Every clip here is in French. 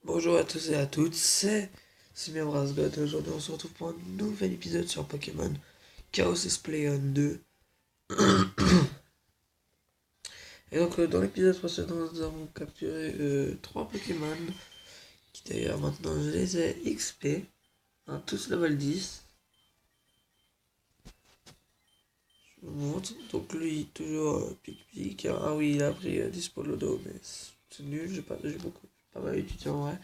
Bonjour à tous et à toutes, c'est Simon Rasgod. Aujourd'hui, on se retrouve pour un nouvel épisode sur Pokémon Chaos Esplayon 2. Et donc, dans l'épisode précédent, nous avons capturé 3 Pokémon qui, d'ailleurs, maintenant je les ai XP, hein, tous level 10. Je vous montre. Donc, lui, toujours pic-pic. Ah oui, il a pris Dispolodo, mais c'est nul, j'ai pas mal utilisé en vrai.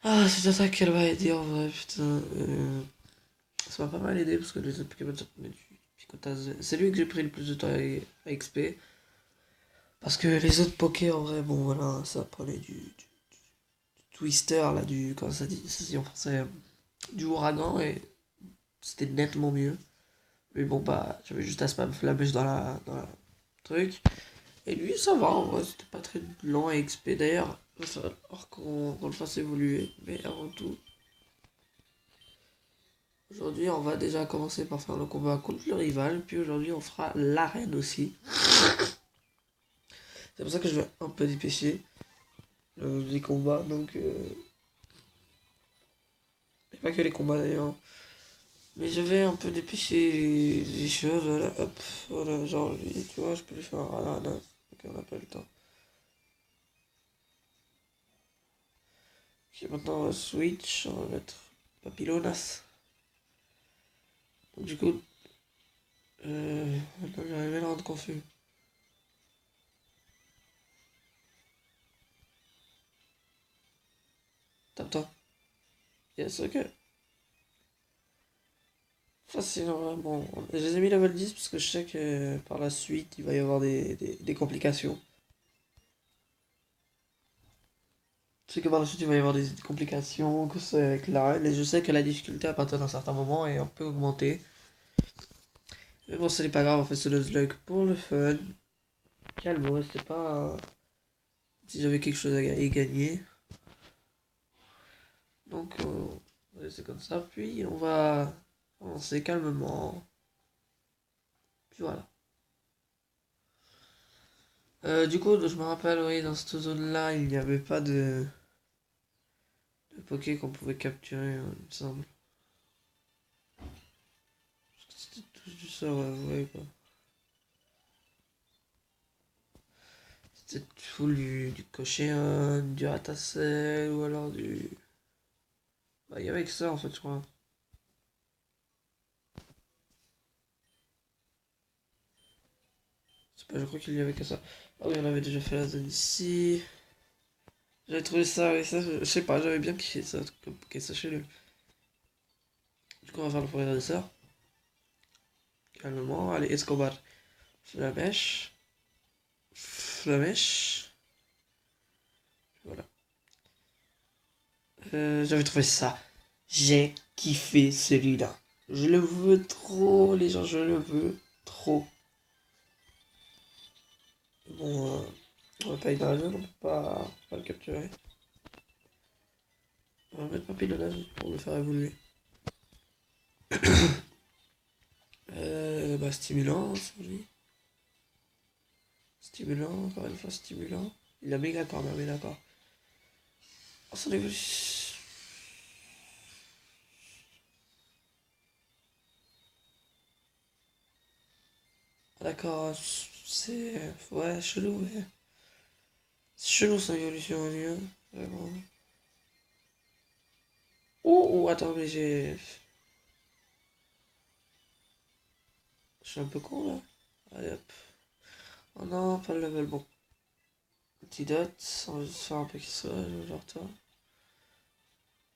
Ah, c'est ça qu'elle va aider en vrai, putain. Ça m'a pas mal aidé parce que les autres Pokémon ça prenait du picotage. C'est lui que j'ai pris le plus de temps à XP. Parce que les autres Poké en vrai, bon voilà, ça prenait du Twister là, du. Comment ça dit, ça se dit en français, du ouragan et c'était nettement mieux. Mais bon bah j'avais juste à spam flamèche dans la truc. Et lui ça va en vrai, c'était pas très lent à XP d'ailleurs. Ça va falloir qu'on le fasse évoluer. Mais avant tout, aujourd'hui on va déjà commencer par faire le combat contre le rival. Puis aujourd'hui on fera l'arène aussi. C'est pour ça que je vais un peu dépêcher les combats. Donc, et pas que les combats d'ailleurs. Mais je vais un peu dépêcher les choses. Voilà, hop, voilà, genre lui, tu vois, je peux lui faire un rana. Ok, on n'a pas le temps. Ok, maintenant on va switch, on va mettre Papillonas. Donc, du coup, maintenant j'arrive à le rendre confus. Tape-toi. Yes, ok. Facile, en vrai. Bon, je les ai mis level 10 parce que je sais que par la suite il va y avoir des complications. Je sais que par la suite il va y avoir des complications, que c'est avec l'arène, et je sais que la difficulté à partir d'un certain moment est un peu augmentée. Mais bon, ce n'est pas grave, on fait ce Nuzlocke pour le fun. Calme, c'était pas si j'avais quelque chose à gagner. Donc, on va laisser comme ça, puis on va avancer calmement. Puis voilà. Du coup, je me rappelle, oui, dans cette zone-là, il n'y avait pas de Poké qu'on pouvait capturer, il me semble. C'était tout du ça, ouais, quoi. C'était full du Cochéon, du Ratacel, ou alors du... Bah, il y avait que ça, en fait, je crois. C'est pas, je crois qu'il y avait que ça. Ah oui, on avait déjà fait la zone ici. J'avais trouvé ça, et ça, je sais pas, j'avais bien kiffé ça, comme Poké, sachez-le. Du coup, on va faire le premier dresseur. Calmement, allez, Escobar. Flamèche. Flamèche. Voilà. J'avais trouvé ça. J'ai kiffé celui-là. Je le veux trop, les gens, je le veux trop. Bon, on va pas aller dans la zone, on peut pas le capturer. On va mettre Papy dans la zone pour le faire évoluer. Bah, stimulant, sur lui. Stimulant, encore une fois stimulant. Il a méga corps, mais d'accord. Oh, son évolution. Ah, d'accord, c'est. Ouais, chelou, ouais. C'est chelou son évolution, lui, hein. Vraiment. Oh, oh, attends, mais j'ai. Je suis un peu con là. Allez hop. Oh non, pas le level bon. Antidote, on va juste faire un peu qu'il soit, genre toi.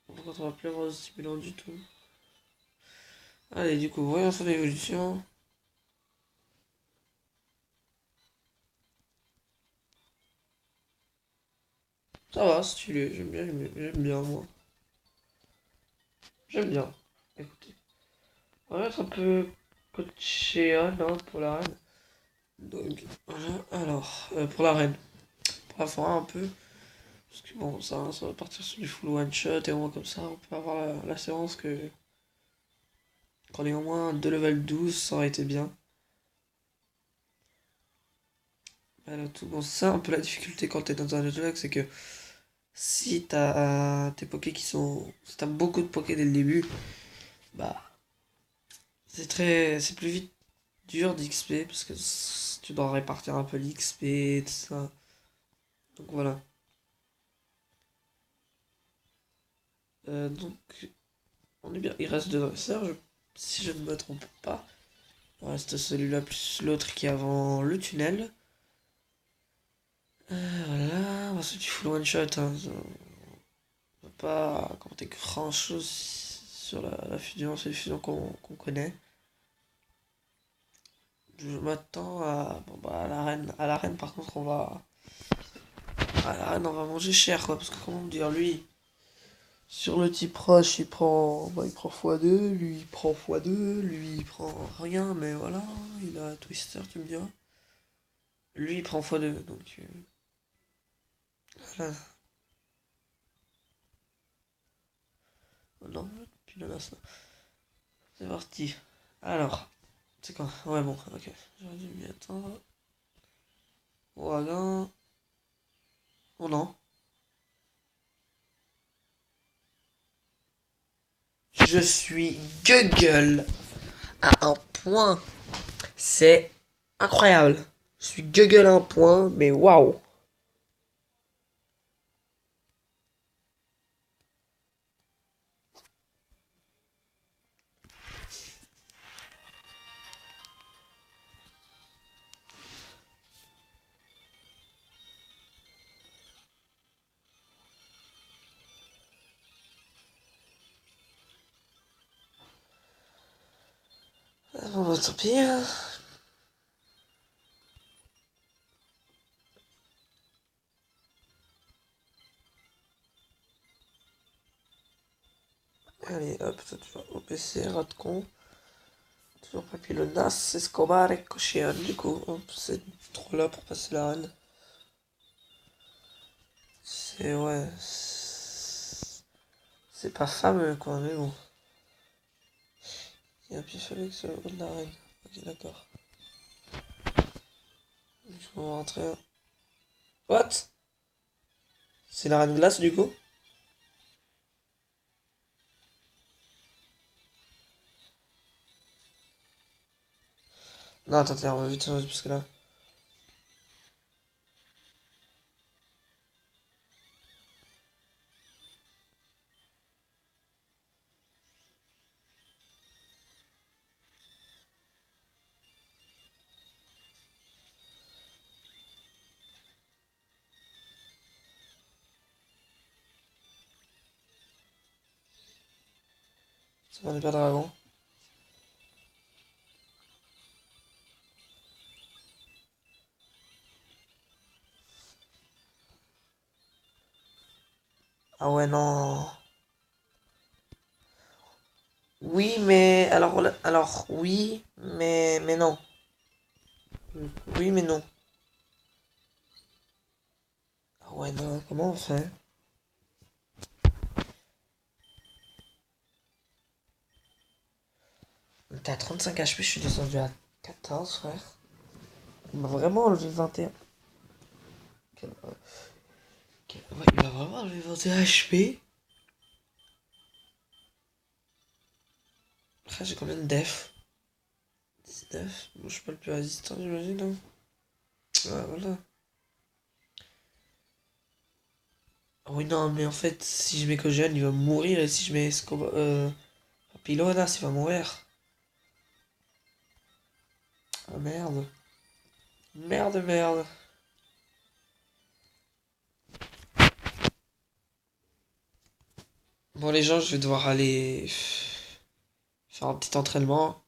Par contre, on va plus avoir de stimulant du tout. Allez, du coup, voyons son évolution. Ça va, stylé, j'aime bien moi. J'aime bien. Écoutez. On va mettre un peu Coachéon hein, pour la reine. Donc, voilà. Alors, pour la reine. Pour la forêt un peu. Parce que bon, ça va partir sur du full one shot et au moins comme ça, on peut avoir la séance que. Qu'on ait au moins 2 level 12, ça aurait été bien. Alors, tout, bon, c'est ça un peu la difficulté quand t'es dans un jeu c'est que Si t'as tes pokés qui sont... Si t'as beaucoup de pokés dès le début, bah c'est plus vite dur d'XP parce que tu dois répartir un peu l'XP, tout ça. Donc voilà. Donc on est bien. Il reste deux dresseurs, si je ne me trompe pas. Il reste celui-là plus l'autre qui est avant le tunnel. Voilà, ensuite il faut le one shot. Hein. On va pas compter grand chose sur la fusion, c'est la fusion qu'on connaît. Je m'attends à. Bon bah à l'arène. À l'arène par contre on va. À l'arène on va manger cher quoi, parce que comment dire lui. Sur le type rush il prend x2, lui il prend x2, lui il prend rien, mais voilà, il a Twister tu me diras. Lui il prend x2, donc voilà. Oh non, puis là, ça. C'est parti. Alors, c'est quoi? Ouais bon, ok. J'aurais dû m'y attendre. Ouragan. Oh non. Je suis Google à un point. C'est incroyable. Je suis Google à un point, mais waouh. Bon, bah, tant pis. Hein. Allez, hop, toi tu vas au PC, rat de con. Toujours Papillonas, Escobar et Cochon. Du coup, hop, c'est trop là pour passer la reine. C'est, ouais. C'est pas fameux, quoi, mais bon. Il y a un pif avec sur le haut de la reine. Ok, d'accord. Je vais rentrer. What? C'est la reine glace, du coup? Non, attends, on va vite changer parce que là. Ça va, on est pas dragon. Ah ouais, non. Oui, mais. Alors oui, mais non. Oui, mais non. Ah ouais, non, comment on fait? T'es à 35 HP, je suis descendu à 14, frère. Il m'a vraiment enlevé 21. Ouais, il m'a vraiment enlevé 21 HP. Frère, j'ai combien de def? 19. Bon, je suis pas le plus résistant, j'imagine. Hein. Ouais, voilà. Ah oui, non, mais en fait, si je mets Kojan, il va mourir. Et si je mets Pilonas, il va mourir. Ah merde. Merde, merde. Bon, les gens, je vais devoir aller faire un petit entraînement.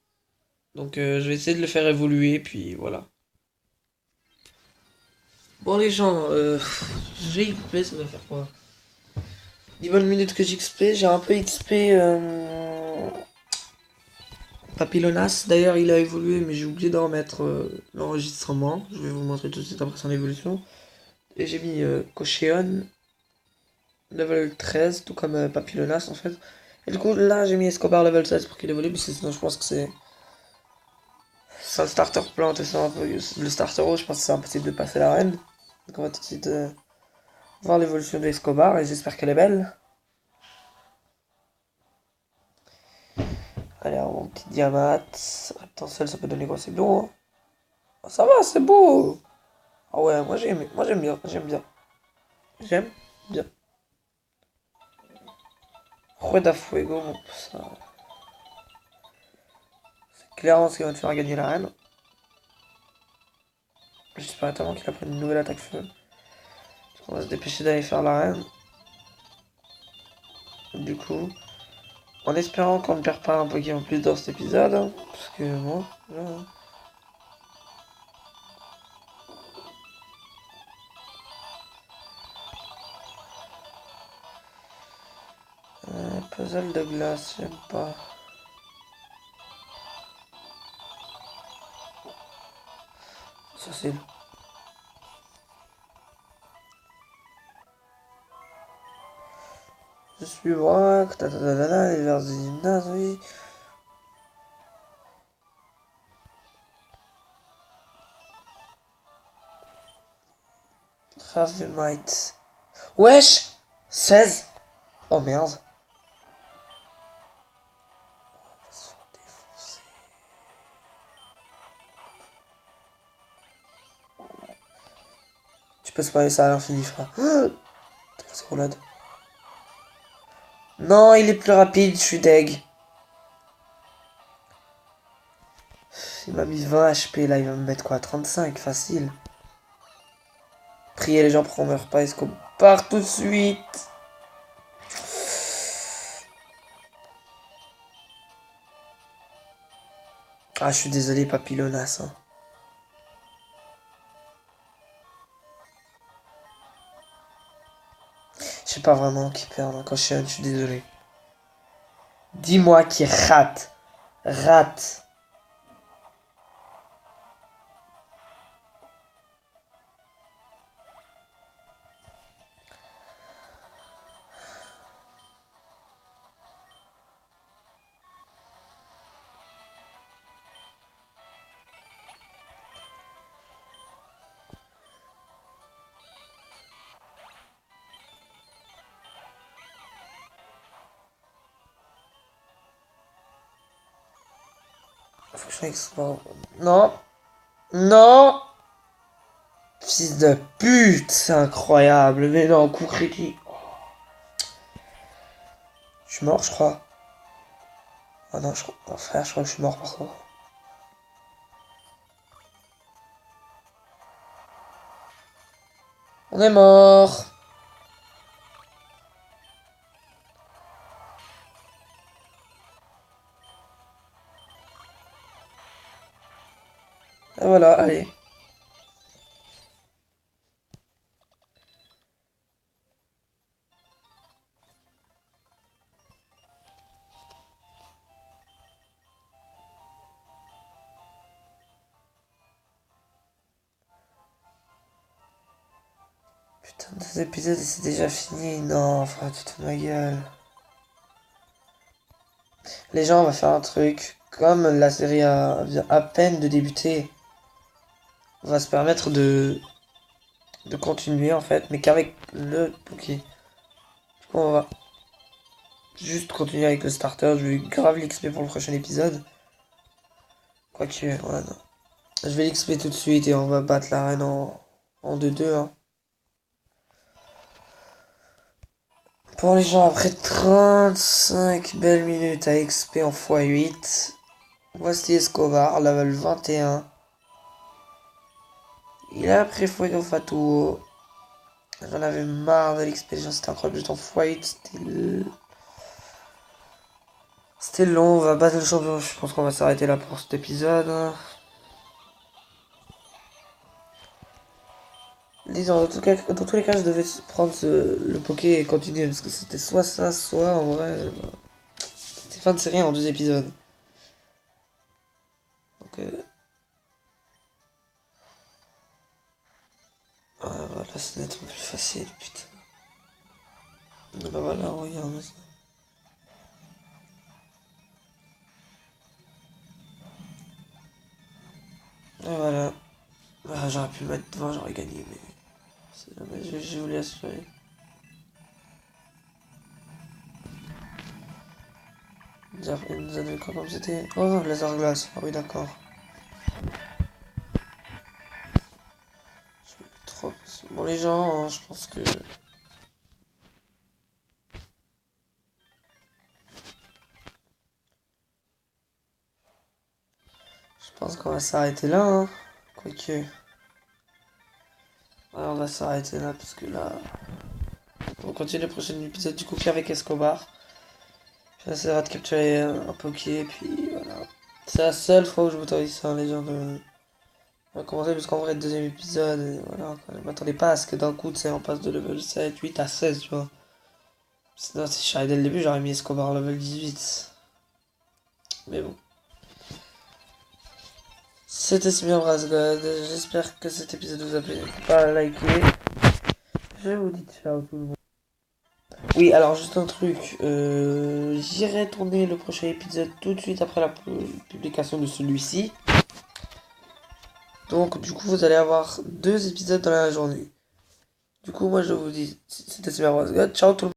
Donc, je vais essayer de le faire évoluer, puis voilà. Bon, les gens, j'ai XP, ça va faire quoi? 10 bonnes minutes que j'XP, j'ai un peu XP Papillonas. D'ailleurs, il a évolué, mais j'ai oublié d'en remettre l'enregistrement. Je vais vous montrer tout de suite après son évolution. Et j'ai mis Cocheon, level 13, tout comme Papillonas en fait. Et du coup, là, j'ai mis Escobar level 16 pour qu'il évolue, parce que sinon, je pense que c'est un starter plant et c'est un peu. Le starter haut, je pense que c'est impossible de passer la reine. Donc, on va tout de suite voir l'évolution de Escobar et j'espère qu'elle est belle. Allez, alors, mon petit diamant. Attends, seul, ça peut donner quoi? C'est beau, hein? Oh, ça va, c'est beau. Ah ouais, moi j'aime bien, j'aime bien. J'aime bien. Rueda Fuego, bon, ça. C'est clairement ce qui va te faire gagner la reine. J'espère tellement qu'il a pris une nouvelle attaque feu. On va se dépêcher d'aller faire la reine. Du coup, en espérant qu'on ne perd pas un Pokémon plus dans cet épisode. Hein, parce que bon, voilà. Puzzle de glace, j'aime pas. Ça c'est. Je suis Brock, les vers du gymnase, oui. Gravemite. Wesh! 16! Oh merde. Tu peux se parler ça à l'infini, frère. C'est roulade. Non, il est plus rapide, je suis deg. Il m'a mis 20 HP, là, il va me mettre quoi? 35, facile. Priez les gens pour qu'on meure pas, est-ce qu'on part tout de suite? Ah, je suis désolé, papillonas. Hein. Je sais pas vraiment qui perd hein. Quand je suis désolé. Dis-moi qui rate. Rate. Faut que je explore. Non. Non. Fils de pute, c'est incroyable. Mais non, coup critique. Je suis mort, je crois. Ah non, je crois. Oh, frère, je crois que je suis mort par contre. On est mort. Et voilà, allez. Putain, deux épisodes et c'est déjà fini. Non, frère, tu te fous de ma gueule. Les gens, on va faire un truc. Comme la série vient à peine de débuter, on va se permettre de continuer en fait, mais qu'avec le Poké. Du coup, on va juste continuer avec le starter. Je vais grave l'XP pour le prochain épisode. Quoique, ouais, non. Je vais l'XP tout de suite et on va battre la reine en 2-2. Hein. Pour les gens, après 35 belles minutes à XP en x8, voici Escobar, level 21. Il a pris Fuego Fatuo. J'en avais marre de l'XP, c'était incroyable, j'étais en x8, c'était long, on va battre le champion, je pense qu'on va s'arrêter là pour cet épisode. Disons, dans tous les cas, je devais prendre le Poké et continuer, parce que c'était soit ça, soit en vrai... C'est fin de série en 2 épisodes. Donc, voilà, c'est nettement plus facile, putain. Et bah voilà, regarde ça. Et voilà. Bah, j'aurais pu le mettre devant, j'aurais gagné, mais... C'est jamais, je voulais assurer. Il nous a donné quoi comme c'était? Oh, laser glace. Ah oui, d'accord. Trop. Bon, les gens, hein, je pense que. Je pense qu'on va s'arrêter là, hein. Quoique. Ouais, on va s'arrêter là parce que là. On continue le prochain épisode du coup avec Escobar. J'essaierai de capturer un Poké, puis voilà. C'est la seule fois où je m'autorise ça, les gens de. On va commencer parce qu'en vrai, le deuxième épisode, et voilà. Quoi. Je m'attendais pas à ce que d'un coup, tu sais, on passe de level 7, 8 à 16, tu vois. Sinon, si je suis dès le début, j'aurais mis Escobar level 18. Mais bon. C'était bien God. J'espère que cet épisode vous a plu. N'hésitez pas à liker. Je vous dis ciao tout le monde. Oui, alors juste un truc. J'irai tourner le prochain épisode tout de suite après la publication de celui-ci. Donc du coup vous allez avoir 2 épisodes dans la journée. Du coup moi je vous dis, c'était Super God. Ciao tout le monde.